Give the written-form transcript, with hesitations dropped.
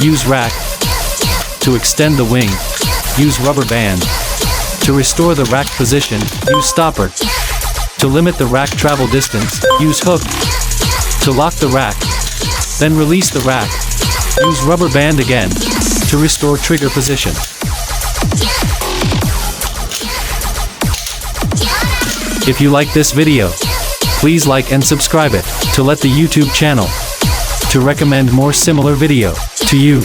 use rack. To extend the wing, use rubber band. To restore the rack position, use stopper. To limit the rack travel distance, use hook. To lock the rack, then release the rack. Use rubber band again to restore trigger position. If you like this video, please like and subscribe it to let the YouTube channel to recommend more similar video to you.